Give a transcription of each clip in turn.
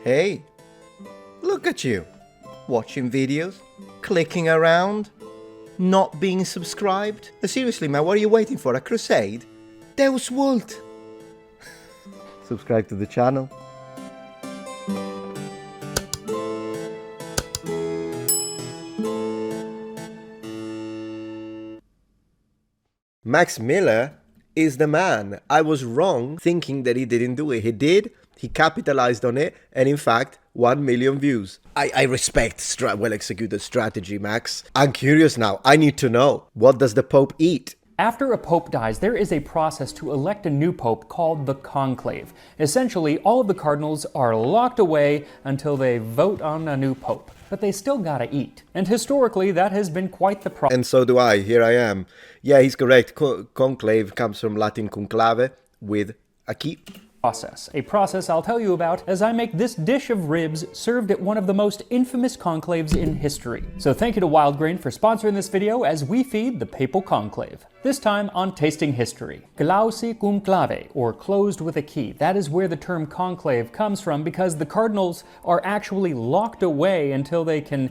Hey, look at you, watching videos, clicking around, not being subscribed. Seriously, man, what are you waiting for? A crusade? Deus Vult! Subscribe to the channel. Max Miller is the man. I was wrong thinking that he didn't do it. He did. He capitalized on it, and in fact, 1 million views. I respect well-executed strategy, Max. I'm curious now. I need to know. What does the Pope eat? After a pope dies, there is a process to elect a new pope called the conclave. Essentially, all of the cardinals are locked away until they vote on a new pope. But they still gotta eat. And historically, that has been quite the problem. And so do I. Here I am. Yeah, he's correct. Conclave comes from Latin conclave, with a key. A process I'll tell you about as I make this dish of ribs served at one of the most infamous conclaves in history. So thank you to Wildgrain for sponsoring this video as we feed the Papal Conclave. This time on Tasting History. Clausi cum clave, or closed with a key. That is where the term conclave comes from because the cardinals are actually locked away until they can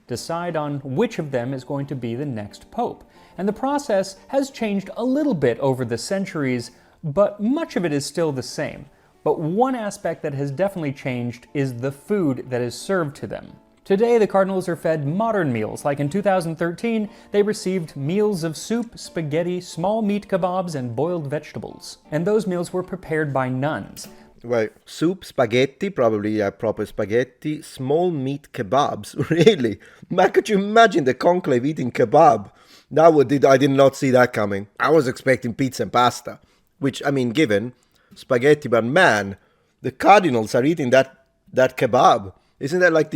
decide on which of them is going to be the next pope. And the process has changed a little bit over the centuries, but much of it is still the same. But one aspect that has definitely changed is the food that is served to them. Today, the cardinals are fed modern meals, like in 2013, they received meals of soup, spaghetti, small meat kebabs, and boiled vegetables. And those meals were prepared by nuns. Well, soup, spaghetti, probably proper spaghetti, small meat kebabs, really? Man, could you imagine the conclave eating kebab? I did not see that coming. I was expecting pizza and pasta. Which, I mean, given spaghetti, but man, the cardinals are eating that kebab. Isn't that like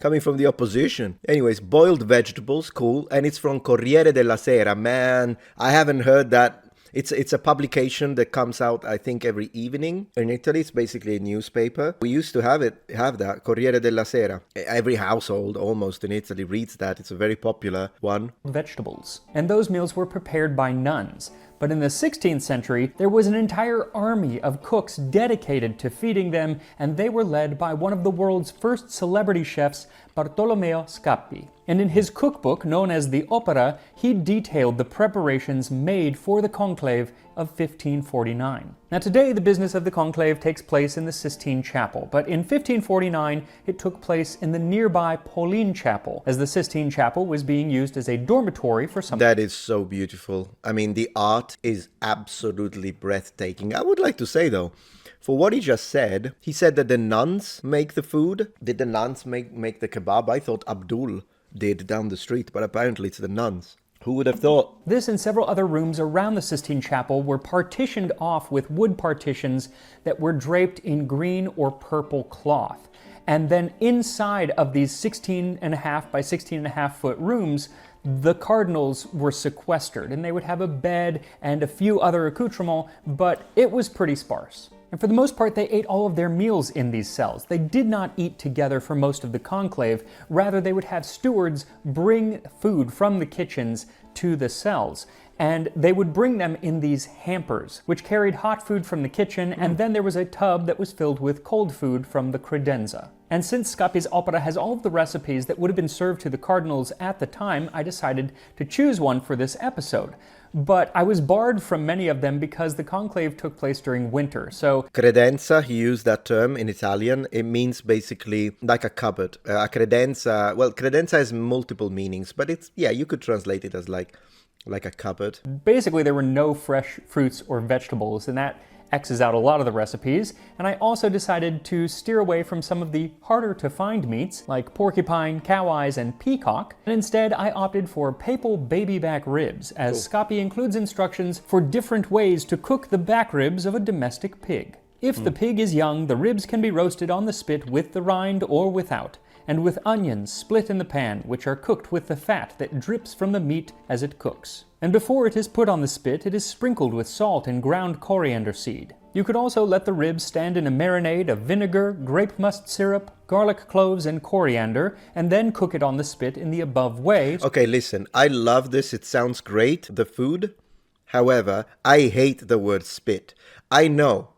coming from the opposition? Anyways, boiled vegetables, cool. And it's from Corriere della Sera. Man, I haven't heard that. It's a publication that comes out, I think, every evening. In Italy, it's basically a newspaper. We used to have that, Corriere della Sera. Every household, almost, in Italy reads that. It's a very popular one. Vegetables. And those meals were prepared by nuns. But in the 16th century, there was an entire army of cooks dedicated to feeding them, and they were led by one of the world's first celebrity chefs, Bartolomeo Scappi. And in his cookbook, known as the Opera, he detailed the preparations made for the conclave of 1549. Now today, the business of the conclave takes place in the Sistine Chapel, but in 1549, it took place in the nearby Pauline Chapel, as the Sistine Chapel was being used as a dormitory for some... That is so beautiful. I mean, the art is absolutely breathtaking. I would like to say, though, for what he just said, he said that the nuns make the food. Did the nuns make the kebab? I thought Abdul did down the street, but apparently it's the nuns. Who would have thought? This and several other rooms around the Sistine Chapel were partitioned off with wood partitions that were draped in green or purple cloth. And then inside of these 16.5 by 16.5 foot rooms, the cardinals were sequestered, and they would have a bed and a few other accoutrements, but it was pretty sparse. And for the most part, they ate all of their meals in these cells. They did not eat together for most of the conclave. Rather, they would have stewards bring food from the kitchens to the cells. And they would bring them in these hampers, which carried hot food from the kitchen, and then there was a tub that was filled with cold food from the credenza. And since Scappi's opera has all of the recipes that would have been served to the cardinals at the time, I decided to choose one for this episode. But I was barred from many of them because the conclave took place during winter, so... Credenza, he used that term in Italian. It means basically like a cupboard. A credenza, well, credenza has multiple meanings, but it's, yeah, you could translate it as like a cupboard. Basically, there were no fresh fruits or vegetables, and that X's out a lot of the recipes, and I also decided to steer away from some of the harder to find meats, like porcupine, cow eyes, and peacock, and instead I opted for papal baby back ribs, as Scappi includes instructions for different ways to cook the back ribs of a domestic pig. If the pig is young, the ribs can be roasted on the spit with the rind or without, and with onions split in the pan, which are cooked with the fat that drips from the meat as it cooks. And before it is put on the spit, it is sprinkled with salt and ground coriander seed. You could also let the ribs stand in a marinade of vinegar, grape must syrup, garlic cloves, and coriander, and then cook it on the spit in the above way. Okay, listen, I love this. It sounds great, the food. However, I hate the word spit. I know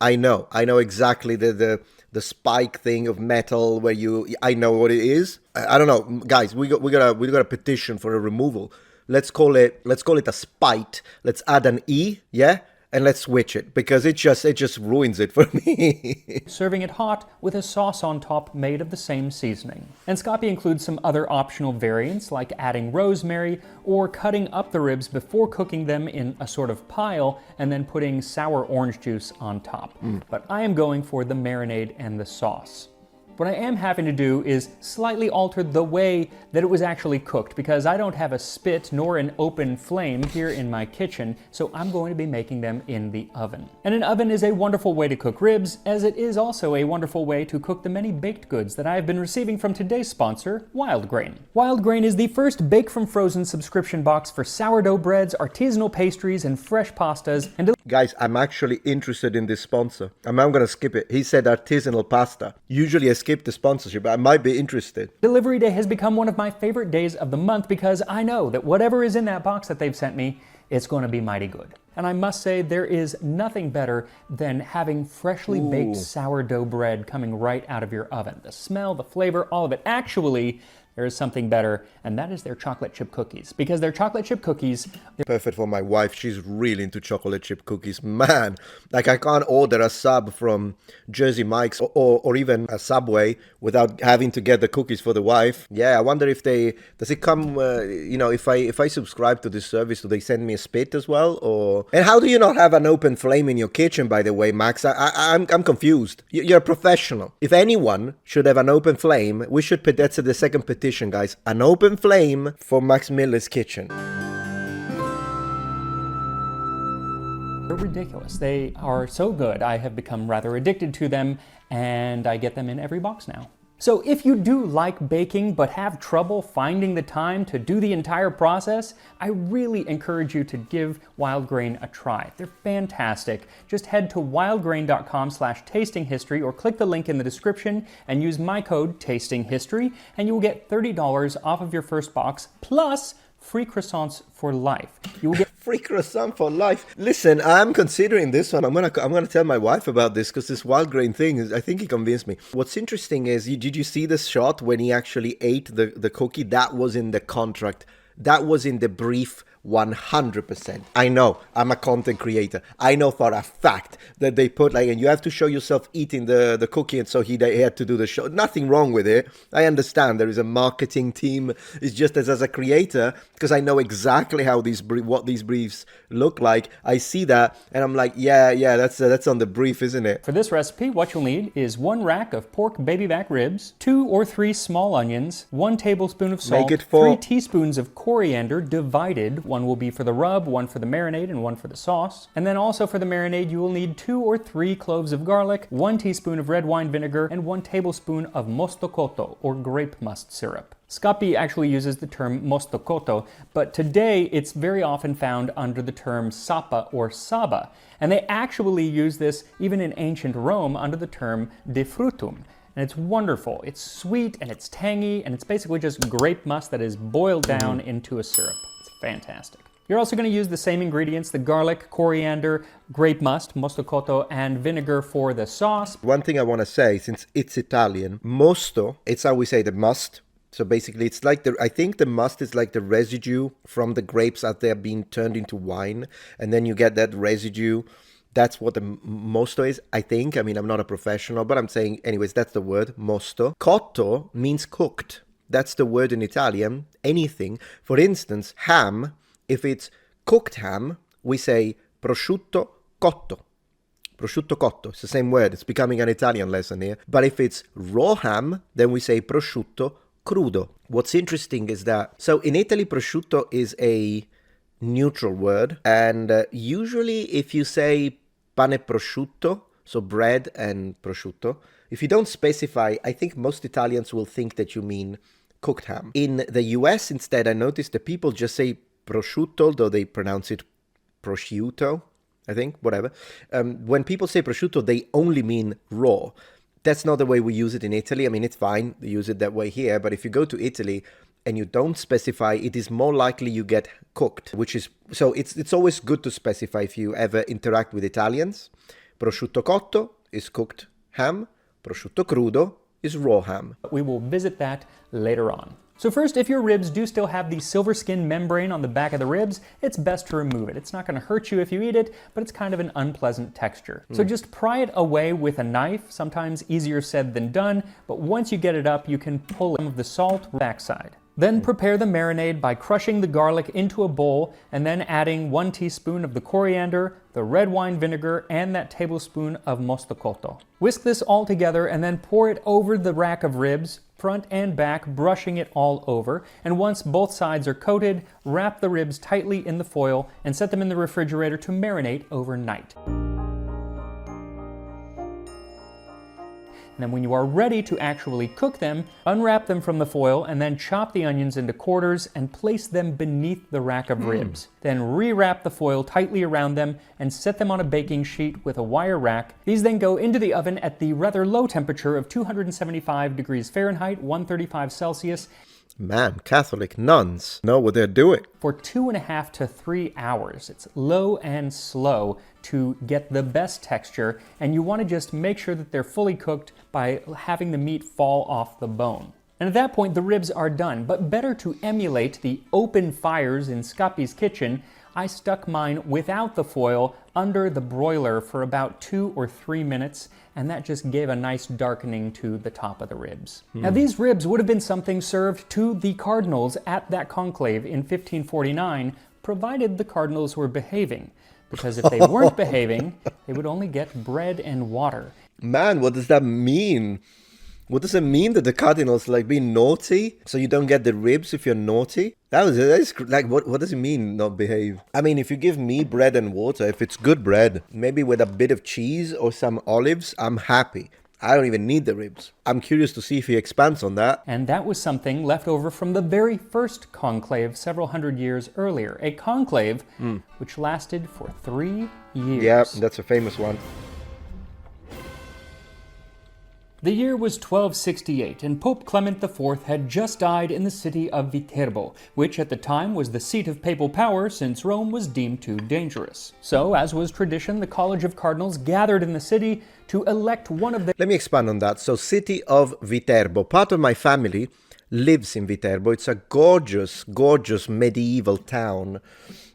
I know exactly the spike thing of metal where I know what it is. I don't know, guys. We got a petition for a removal. Let's call it a spite. Let's add an e, yeah, and let's switch it because it just ruins it for me. Serving it hot with a sauce on top made of the same seasoning. And Scapi includes some other optional variants like adding rosemary or cutting up the ribs before cooking them in a sort of pile and then putting sour orange juice on top. But I am going for the marinade and the sauce. What I am having to do is slightly alter the way that it was actually cooked because I don't have a spit nor an open flame here in my kitchen, so I'm going to be making them in the oven. And an oven is a wonderful way to cook ribs, as it is also a wonderful way to cook the many baked goods that I have been receiving from today's sponsor, Wild Grain. Wild Grain is the first bake from frozen subscription box for sourdough breads, artisanal pastries, and fresh pastas, and Guys, I'm actually interested in this sponsor. I'm going to skip it. He said artisanal pasta. Usually I skip the sponsorship, but I might be interested. Delivery day has become one of my favorite days of the month because I know that whatever is in that box that they've sent me, it's going to be mighty good. And I must say, there is nothing better than having freshly baked sourdough bread coming right out of your oven. The smell, the flavor, all of it. Actually, there is something better, and that is their chocolate chip cookies. Because their chocolate chip cookies... Perfect for my wife. She's really into chocolate chip cookies. Man, like I can't order a sub from Jersey Mike's or even a Subway without having to get the cookies for the wife. Yeah, I wonder if does it come, if I subscribe to this service, do they send me a spit as well? And how do you not have an open flame in your kitchen, by the way, Max? I'm confused. You're a professional. If anyone should have an open flame, we should put that's the second petition, guys. An open flame for Max Miller's kitchen. They're ridiculous. They are so good. I have become rather addicted to them, and I get them in every box now. So if you do like baking but have trouble finding the time to do the entire process, I really encourage you to give Wild Grain a try. They're fantastic. Just head to wildgrain.com/tastinghistory or click the link in the description and use my code TASTINGHISTORY and you will get $30 off of your first box plus free croissants for life. You will get free croissant for life. Listen, I'm considering this one. I'm gonna tell my wife about this because this Wild Grain thing I think he convinced me. What's interesting is, did you see this shot when he actually ate the cookie? That was in the contract. That was in the brief 100%. I know, I'm a content creator. I know for a fact that they put and you have to show yourself eating the cookie, and so he had to do the show. Nothing wrong with it. I understand there is a marketing team. It's just as a creator, because I know exactly how what these briefs look like. I see that and I'm like, yeah, that's on the brief, isn't it? For this recipe, what you'll need is 1 rack of pork baby back ribs, 2 or 3 small onions, 1 tablespoon of salt, 3 teaspoons of coriander divided. One will be for the rub, 1 for the marinade, and 1 for the sauce. And then also for the marinade, you will need 2 or 3 cloves of garlic, 1 teaspoon of red wine vinegar, and 1 tablespoon of mostokoto, or grape must syrup. Scapi actually uses the term mostokoto, but today it's very often found under the term sapa or saba. And they actually use this even in ancient Rome under the term de frutum. And it's wonderful. It's sweet and it's tangy, and it's basically just grape must that is boiled down into a syrup. It's fantastic. You're also going to use the same ingredients, the garlic, coriander, grape must, mostokoto, and vinegar for the sauce. One thing I want to say, since it's Italian, mosto, it's how we say the must. So basically, it's like I think the must is like the residue from the grapes as they're being turned into wine. And then you get that residue. That's what the mosto is, I think. I mean, I'm not a professional, but I'm saying, anyways, that's the word, mosto. Cotto means cooked. That's the word in Italian, anything. For instance, ham, if it's cooked ham, we say prosciutto cotto. Prosciutto cotto, it's the same word. It's becoming an Italian lesson here. But if it's raw ham, then we say prosciutto crudo. What's interesting is that, so in Italy, prosciutto is a neutral word. And usually if you say pane prosciutto, so bread and prosciutto, if you don't specify, I think most Italians will think that you mean cooked ham. In the US, instead, I noticed that people just say prosciutto, though they pronounce it prosciutto, I think, whatever. When people say prosciutto, they only mean raw. That's not the way we use it in Italy. I mean, it's fine, they use it that way here, but if you go to Italy and you don't specify, it is more likely you get cooked, which is, so it's always good to specify if you ever interact with Italians. Prosciutto cotto is cooked ham. Prosciutto crudo is raw ham. We will visit that later on. So first, if your ribs do still have the silver skin membrane on the back of the ribs, it's best to remove it. It's not going to hurt you if you eat it, but it's kind of an unpleasant texture. So just pry it away with a knife, sometimes easier said than done, but once you get it up, you can pull some of the salt backside. Then prepare the marinade by crushing the garlic into a bowl and then adding 1 teaspoon of the coriander, the red wine vinegar, and that tablespoon of mostacotto. Whisk this all together and then pour it over the rack of ribs, front and back, brushing it all over. And once both sides are coated, wrap the ribs tightly in the foil and set them in the refrigerator to marinate overnight. And then when you are ready to actually cook them, unwrap them from the foil and then chop the onions into quarters and place them beneath the rack of ribs. Then rewrap the foil tightly around them and set them on a baking sheet with a wire rack. These then go into the oven at the rather low temperature of 275 degrees Fahrenheit, 135 Celsius. Man, Catholic nuns know what they're doing. For 2.5 to 3 hours. It's low and slow to get the best texture, and you want to just make sure that they're fully cooked by having the meat fall off the bone. And at that point, the ribs are done, but better to emulate the open fires in Scappi's kitchen, I stuck mine without the foil under the broiler for about 2 or 3 minutes, and that just gave a nice darkening to the top of the ribs. Now these ribs would have been something served to the cardinals at that conclave in 1549, provided the cardinals were behaving. Because if they weren't behaving, they would only get bread and water. Man, what does that mean? What does it mean that the cardinals like being naughty? So you don't get the ribs if you're naughty? That is like, what does it mean, not behave? I mean, if you give me bread and water, if it's good bread, maybe with a bit of cheese or some olives, I'm happy. I don't even need the ribs. I'm curious to see if he expands on that. And that was something left over from the very first conclave several hundred years earlier. A conclave which lasted for 3 years. Yeah, that's a famous one. The year was 1268, and Pope Clement IV had just died in the city of Viterbo, which at the time was the seat of papal power since Rome was deemed too dangerous. So, as was tradition, the College of Cardinals gathered in the city to elect one of the... Let me expand on that. So, city of Viterbo. Part of my family lives in Viterbo. It's a gorgeous, gorgeous medieval town.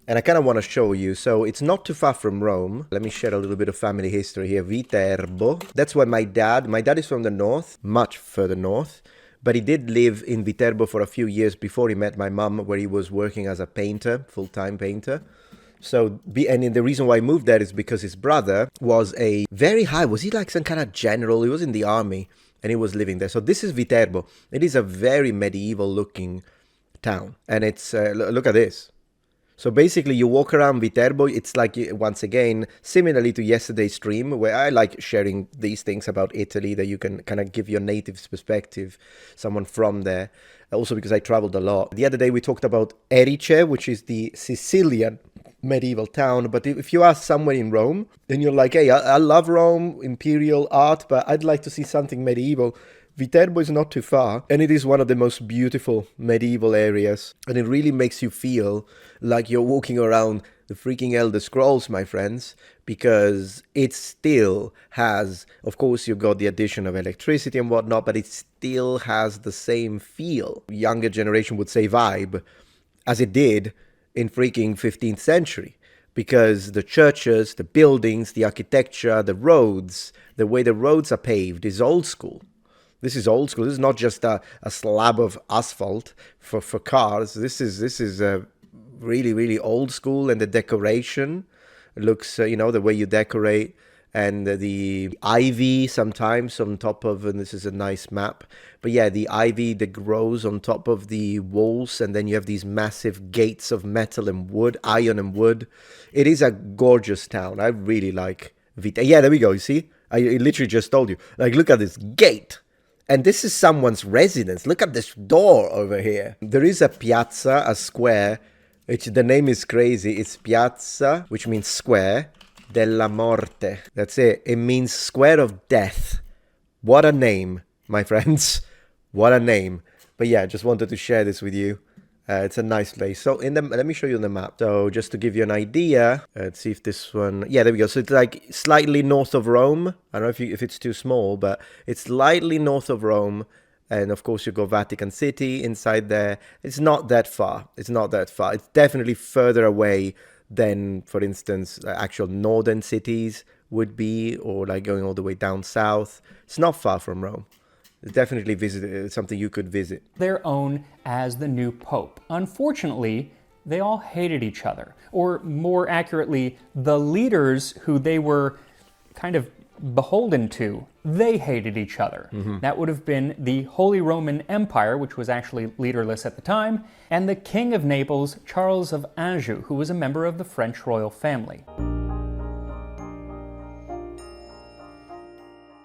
And I kind of want to show you. So it's not too far from Rome. Let me share a little bit of family history here. Viterbo. That's where my dad is from the north, much further north. But he did live in Viterbo for a few years before he met my mum, where he was working as a painter, full-time painter. So, and the reason why he moved there is because his brother was a very high, was he like some kind of general? He was in the army and he was living there. So this is Viterbo. It is a very medieval looking town. And it's, look at this. So basically, you walk around Viterbo, it's like, once again, similarly to yesterday's stream, where I like sharing these things about Italy, that you can kind of give your native perspective, someone from there. Also because I traveled a lot. The other day we talked about Erice, which is the Sicilian medieval town. But if you are somewhere in Rome, then you're like, hey, I love Rome, imperial art, but I'd like to see something medieval. Viterbo is not too far, and it is one of the most beautiful medieval areas, and it really makes you feel like you're walking around the freaking Elder Scrolls, my friends, because it still has, of course, you've got the addition of electricity and whatnot, but it still has the same feel, younger generation would say vibe, as it did in freaking 15th century. Because the churches, the buildings, the architecture, the roads, the way the roads are paved is old school. This is old school. This is not just a slab of asphalt for cars. This is really, really old school. And the decoration looks, the way you decorate. And the ivy sometimes on top of, and this is a nice map. But yeah, the ivy that grows on top of the walls. And then you have these massive gates of metal and wood, iron and wood. It is a gorgeous town. I really like Vita. Yeah, there we go. You see? I literally just told you. Like, look at this gate. And this is someone's residence. Look at this door over here. There is a piazza, a square, which the name is crazy. It's Piazza, which means square, della morte. That's it. It means square of death. What a name, my friends. What a name. But yeah, just wanted to share this with you. It's a nice place. So let me show you the map. So just to give you an idea, let's see if this one, yeah, there we go. So it's like slightly north of Rome. I don't know if it's too small, but it's slightly north of Rome. And of course you go Vatican City inside there. It's not that far. It's not that far. It's definitely further away than, for instance, actual northern cities would be, or like going all the way down south. It's not far from Rome. It's definitely something you could visit. Their own as the new pope. Unfortunately, they all hated each other, or more accurately, the leaders who they were kind of beholden to, they hated each other. That would have been the Holy Roman Empire, which was actually leaderless at the time, and the King of Naples, Charles of Anjou, who was a member of the French royal family.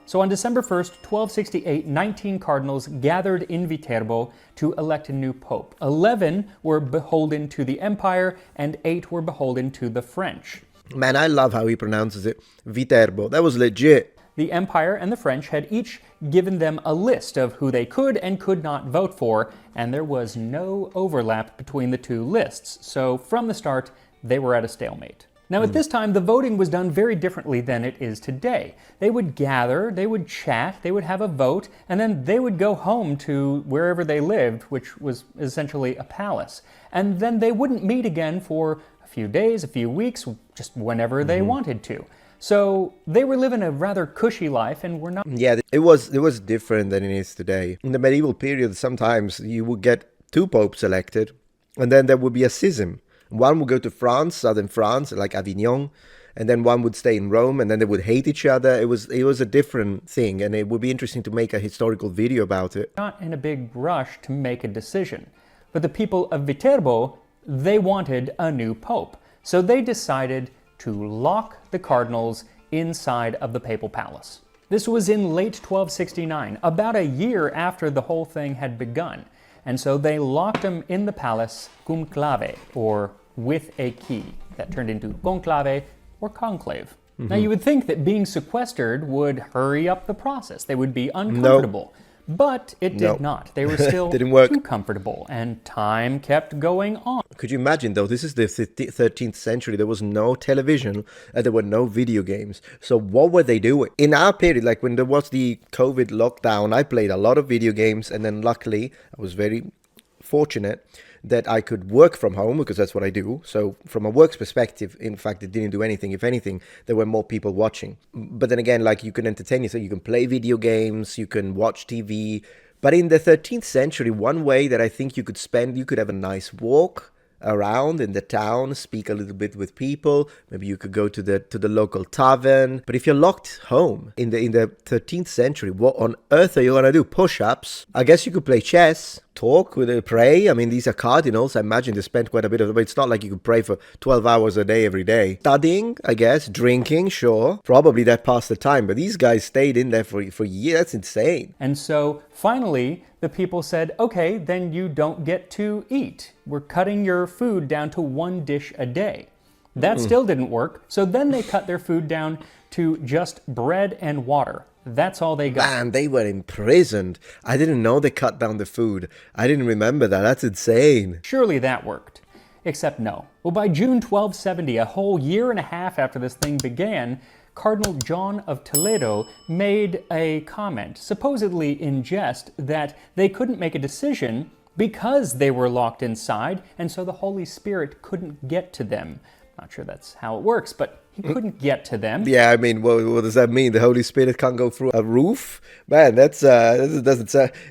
So on December 1st, 1268, 19 cardinals gathered in Viterbo to elect a new pope. 11 were beholden to the empire, and 8 were beholden to the French. Man, I love how he pronounces it. Viterbo. That was legit. The Empire and the French had each given them a list of who they could and could not vote for, and there was no overlap between the two lists. So from the start, they were at a stalemate. Now at this time, the voting was done very differently than it is today. They would gather, they would chat, they would have a vote, and then they would go home to wherever they lived, which was essentially a palace. And then they wouldn't meet again for a few days, a few weeks, just whenever they wanted to. So they were living a rather cushy life and were not... Yeah, it was different than it is today. In the medieval period, sometimes you would get 2 popes elected, and then there would be a schism. One would go to France, southern France, like Avignon, and then one would stay in Rome, and then they would hate each other. It was a different thing, and it would be interesting to make a historical video about it. Not in a big rush to make a decision. But the people of Viterbo, they wanted a new pope. So they decided to lock the cardinals inside of the papal palace. This was in late 1269, about a year after the whole thing had begun. And so they locked them in the palace cum clave, or with a key. That turned into conclave or conclave. Now you would think that being sequestered would hurry up the process. They would be uncomfortable. But it did not. They were still Didn't work. too comfortable, and time kept going on. Could you imagine, though, this is the 13th century. There was no television and there were no video games. So what were they doing? In our period, like when there was the COVID lockdown, I played a lot of video games, and then luckily I was very fortunate that I could work from home, because that's what I do. So from a work's perspective, in fact, it didn't do anything. If anything, there were more people watching. But then again, like, you can entertain yourself, you can play video games, you can watch TV. But in the 13th century, one way that I think you could have a nice walk around in the town, speak a little bit with people. Maybe you could go to the local tavern. But if you're locked home in the 13th century, what on earth are you gonna do? Push-ups? I guess you could play chess, talk with pray. I mean, these are cardinals. I imagine they spent quite a bit of it, but it's not like you could pray for 12 hours a day every day. Studying, I guess, drinking, sure. Probably that passed the time, but these guys stayed in there for years. That's insane. And so finally, the people said, okay, then you don't get to eat. We're cutting your food down to 1 dish a day. That still didn't work, so then they cut their food down to just bread and water. That's all they got. Man, they were imprisoned. I didn't know they cut down the food. I didn't remember that. That's insane. Surely that worked. Except no. Well, by June 1270, a whole year and a half after this thing began, Cardinal John of Toledo made a comment, supposedly in jest, that they couldn't make a decision because they were locked inside, and so the Holy Spirit couldn't get to them. Not sure that's how it works, but he couldn't get to them. Yeah, I mean, what does that mean? The Holy Spirit can't go through a roof? Man, that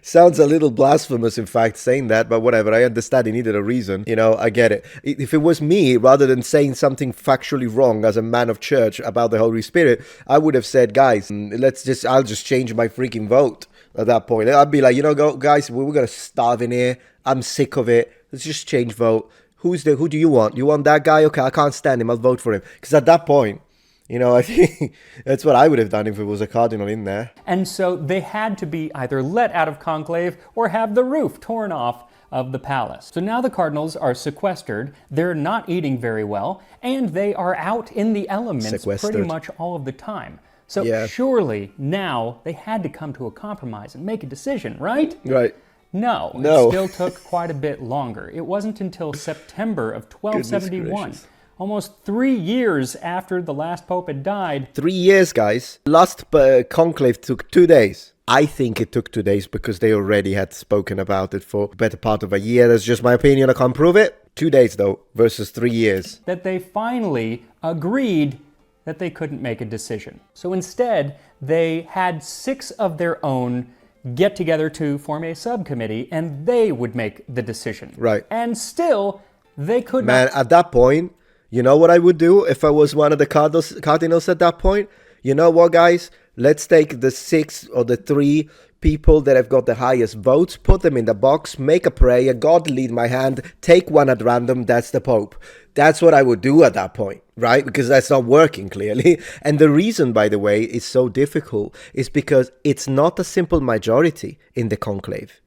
sounds a little blasphemous, in fact, saying that, but whatever. I understand he needed a reason. You know, I get it. If it was me, rather than saying something factually wrong as a man of church about the Holy Spirit, I would have said, guys, I'll just change my freaking vote at that point. I'd be like, guys, we're going to starve in here. I'm sick of it. Let's just change vote. Who do you want? You want that guy? Okay, I can't stand him. I'll vote for him. Because at that point, I think that's what I would have done if it was a cardinal in there. And so they had to be either let out of conclave or have the roof torn off of the palace. So now the cardinals are sequestered, they're not eating very well, and they are out in the elements pretty much all of the time. So surely now they had to come to a compromise and make a decision, right? Right. No, No. it still took quite a bit longer. It wasn't until September of 1271, almost 3 years after the last pope had died. 3 years, guys. Last conclave took 2 days. I think it took 2 days because they already had spoken about it for the better part of a year. That's just my opinion. I can't prove it. 2 days, though, versus 3 years. That they finally agreed that they couldn't make a decision. So instead, they had 6 of their own get together to form a subcommittee, and they would make the decision. Right. And still, they could Man, not. at that point, you know what I would do if I was one of the cardinals at that point? You know what, guys? Let's take the 6 or the 3 people that have got the highest votes, put them in the box, make a prayer, God lead my hand, take one at random, that's the Pope. That's what I would do at that point, right? Because that's not working, clearly. And the reason, by the way, is so difficult is because it's not a simple majority in the conclave.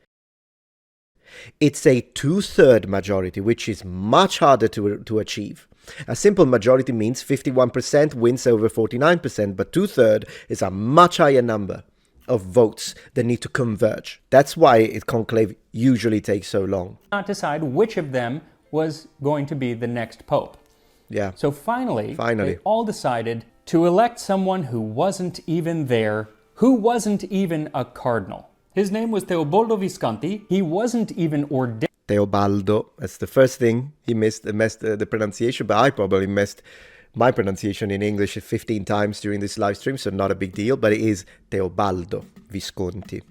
It's a 2/3 majority, which is much harder to achieve. A simple majority means 51% wins over 49%, but 2/3 is a much higher number of votes that need to converge. That's why conclave usually takes so long. Not decide which of them was going to be the next pope. Yeah. So finally, they all decided to elect someone who wasn't even there, who wasn't even a cardinal. His name was Teobaldo Visconti. He wasn't even ordained. Teobaldo, that's the first thing he missed the pronunciation, but I probably missed my pronunciation in English 15 times during this live stream, so not a big deal, but it is Teobaldo Visconti.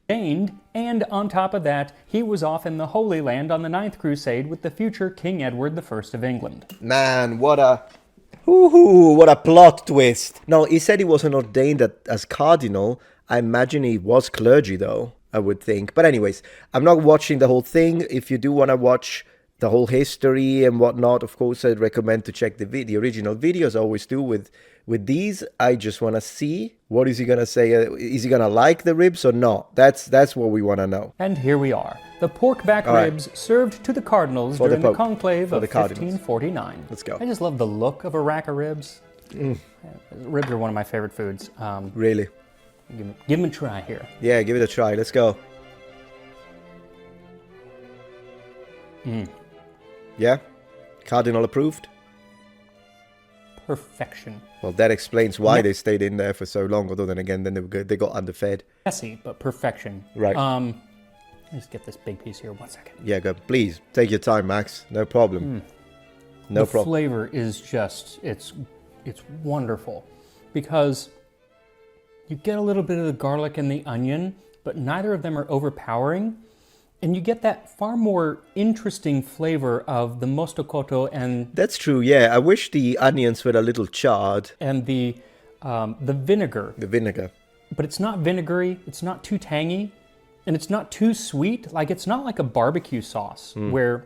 And on top of that, he was off in the Holy Land on the 9th Crusade with the future King Edward I of England. Man, what a plot twist. No, he said he wasn't ordained as cardinal. I imagine he was clergy, though, I would think. But anyways, I'm not watching the whole thing. If you do want to watch the whole history and whatnot, of course, I'd recommend to check the original videos. I always do with these. I just want to see, what is he going to say? Is he going to like the ribs or not? That's what we want to know. And here we are. The pork back ribs served to the cardinals during the conclave of 1549. Let's go. I just love the look of a rack of ribs. Ribs are one of my favorite foods. Really? Give them a try here. Yeah, give it a try. Let's go. Yeah? Cardinal approved? Perfection. Well, that explains why they stayed in there for so long. Although then again, then they got underfed. Messy, but perfection. Right. Let me just get this big piece here. 1 second. Yeah, go. Please, take your time, Max. No problem. No problem. The flavor is just, it's wonderful. Because you get a little bit of the garlic and the onion, but neither of them are overpowering. And you get that far more interesting flavor of the mostokoto and... That's true, yeah. I wish the onions were a little charred. And the vinegar. The vinegar. But it's not vinegary, it's not too tangy, and it's not too sweet. Like, it's not like a barbecue sauce where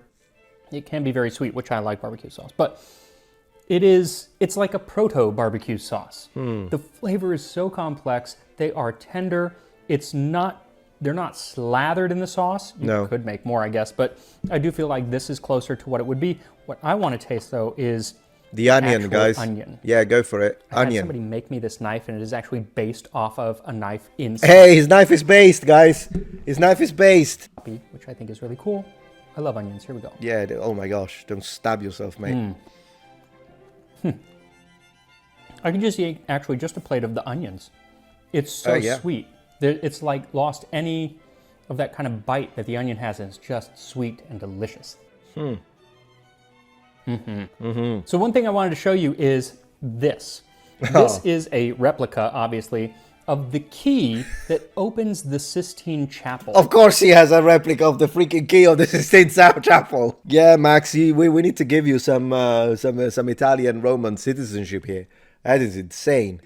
it can be very sweet, which I like barbecue sauce. But it's like a proto-barbecue sauce. The flavor is so complex. They are tender. They're not slathered in the sauce. You could make more, I guess, but I do feel like this is closer to what it would be. What I want to taste, though, is the onion, guys. Onion. Yeah, go for it. I had onion. somebody make me this knife, and it is actually based off of a knife inside. Hey, his knife is based, guys. His knife is based. Which I think is really cool. I love onions. Here we go. Yeah, oh my gosh. Don't stab yourself, mate. I can just eat actually just a plate of the onions. It's so sweet. It's like lost any of that kind of bite that the onion has, and it's just sweet and delicious. So one thing I wanted to show you is this. This is a replica, obviously, of the key that opens the Sistine Chapel. Of course he has a replica of the freaking key of the Sistine Chapel. Yeah, Max, we need to give you some Italian Roman citizenship here. That is insane.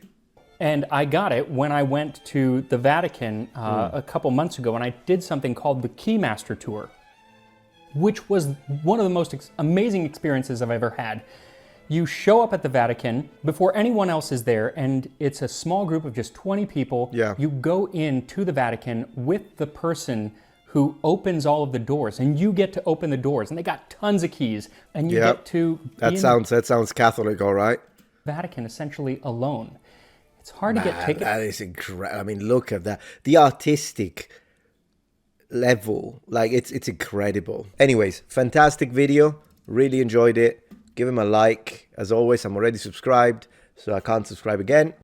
And I got it when I went to the Vatican a couple months ago, and I did something called the Keymaster Tour, which was one of the most amazing experiences I've ever had. You show up at the Vatican before anyone else is there, and it's a small group of just 20 people. Yeah. You go into the Vatican with the person who opens all of the doors, and you get to open the doors, and they got tons of keys, and you get to be that sounds Catholic, all right. Vatican essentially alone. It's hard to get tickets. That is incredible. I mean, look at that. The artistic level. Like, it's incredible. Anyways, fantastic video. Really enjoyed it. Give him a like. As always, I'm already subscribed, so I can't subscribe again.